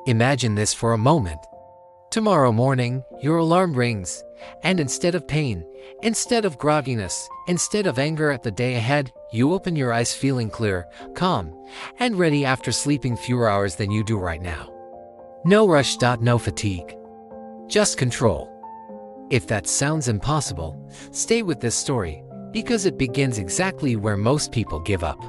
Imagine this for a moment. Tomorrow morning, your alarm rings, and instead of pain, instead of grogginess, instead of anger at the day ahead, you open your eyes feeling clear, calm, and ready after sleeping fewer hours than you do right now. No rush. No fatigue. Just control. If that sounds impossible, stay with this story, because it begins exactly where most people give up.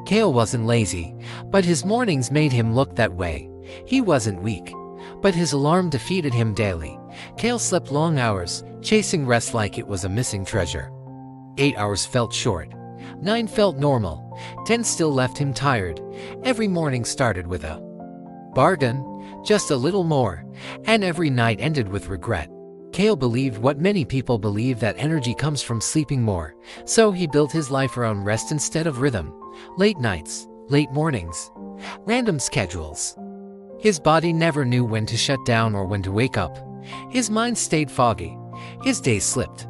Kale wasn't lazy, but his mornings made him look that way. He wasn't weak, but his alarm defeated him daily. Kale slept long hours, chasing rest like it was a missing treasure. 8 hours felt short. 9 felt normal. 10 still left him tired. Every morning started with a bargain, just a little more, and every night ended with regret. Kale believed what many people believe, that energy comes from sleeping more, so he built his life around rest instead of rhythm. Late nights, late mornings, random schedules. His body never knew when to shut down or when to wake up. His mind stayed foggy. His days slipped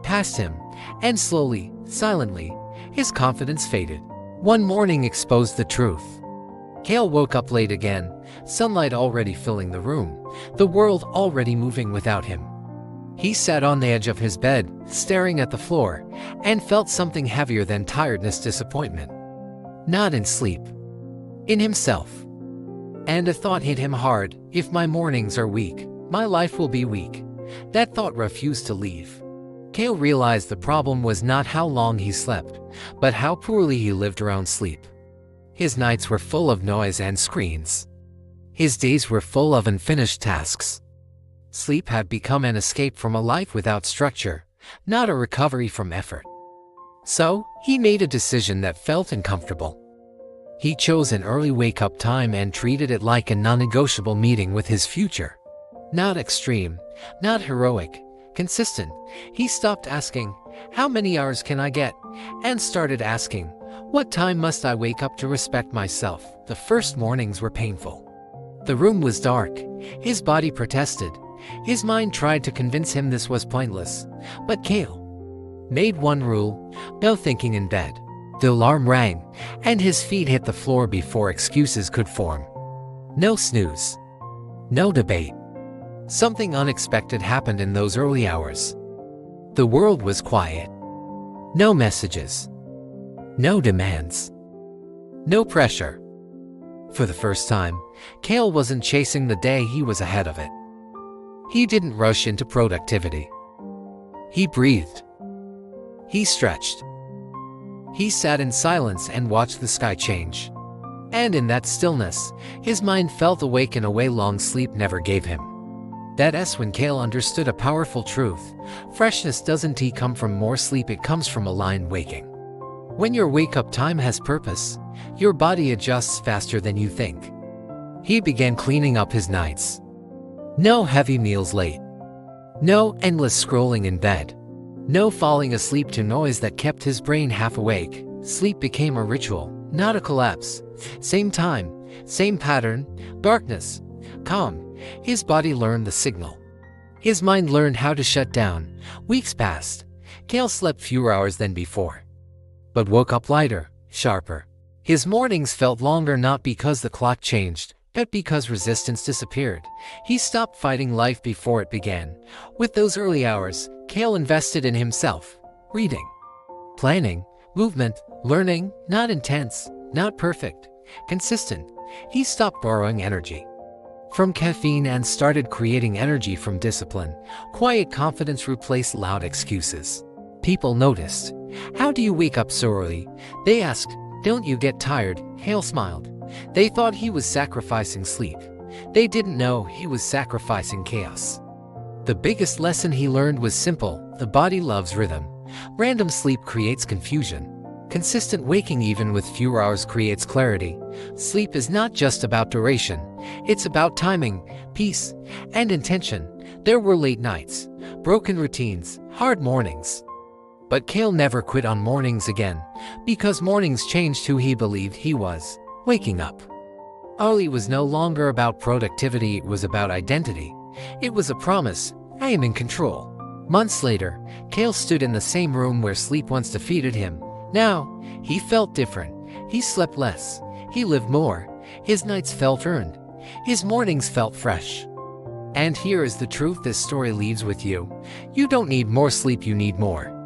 past him, and slowly, silently, his confidence faded. One morning exposed the truth. Kale woke up late again, sunlight already filling the room, the world already moving without him. He sat on the edge of his bed, staring at the floor, and felt something heavier than tiredness, disappointment. Not in sleep, in himself. And a thought hit him hard: if my mornings are weak, my life will be weak. That thought refused to leave. Kale realized the problem was not how long he slept, but how poorly he lived around sleep. His nights were full of noise and screens. His days were full of unfinished tasks. Sleep had become an escape from a life without structure, not a recovery from effort. So, he made a decision that felt uncomfortable. He chose an early wake-up time and treated it like a non-negotiable meeting with his future. Not extreme, not heroic, consistent. He stopped asking, "How many hours can I get?" and started asking, "What time must I wake up to respect myself?" The first mornings were painful. The room was dark. His body protested. His mind tried to convince him this was pointless. But Kale made one rule: no thinking in bed. The alarm rang, and his feet hit the floor before excuses could form. No snooze. No debate. Something unexpected happened in those early hours. The world was quiet. No messages. No demands. No pressure. For the first time, Kale wasn't chasing the day, he was ahead of it. He didn't rush into productivity. He breathed. He stretched. He sat in silence and watched the sky change. And in that stillness, his mind felt awake in a way long sleep never gave him. That's when Kale understood a powerful truth. Freshness doesn't come from more sleep, it comes from aligned waking. When your wake-up time has purpose, your body adjusts faster than you think. He began cleaning up his nights. No heavy meals late. No endless scrolling in bed. No falling asleep to noise that kept his brain half awake. Sleep became a ritual, not a collapse. Same time, same pattern, darkness, calm. His body learned the signal. His mind learned how to shut down. Weeks passed. Kale slept fewer hours than before, but woke up lighter, sharper. His mornings felt longer, not because the clock changed, but because resistance disappeared. He stopped fighting life before it began. With those early hours, Kale invested in himself. Reading, planning, movement, learning, not intense, not perfect, consistent. He stopped borrowing energy from caffeine and started creating energy from discipline. Quiet confidence replaced loud excuses. People noticed. "How do you wake up so early?" they asked. "Don't you get tired?" Kale smiled. They thought he was sacrificing sleep. They didn't know he was sacrificing chaos. The biggest lesson he learned was simple: the body loves rhythm. Random sleep creates confusion. Consistent waking, even with fewer hours, creates clarity. Sleep is not just about duration. It's about timing, peace, and intention. There were late nights, broken routines, hard mornings. But Kale never quit on mornings again, because mornings changed who he believed he was. Waking up early was no longer about productivity, it was about identity. It was a promise: I am in control. Months later, Kale stood in the same room where sleep once defeated him. Now, he felt different. He slept less. He lived more. His nights felt earned. His mornings felt fresh. And here is the truth this story leaves with you. You don't need more sleep, you need more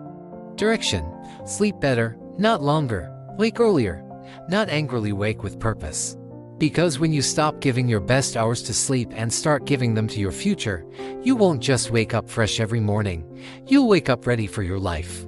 direction. Sleep better, not longer. Wake earlier, not angrily wake with purpose. Because when you stop giving your best hours to sleep and start giving them to your future, you won't just wake up fresh every morning. You'll wake up ready for your life.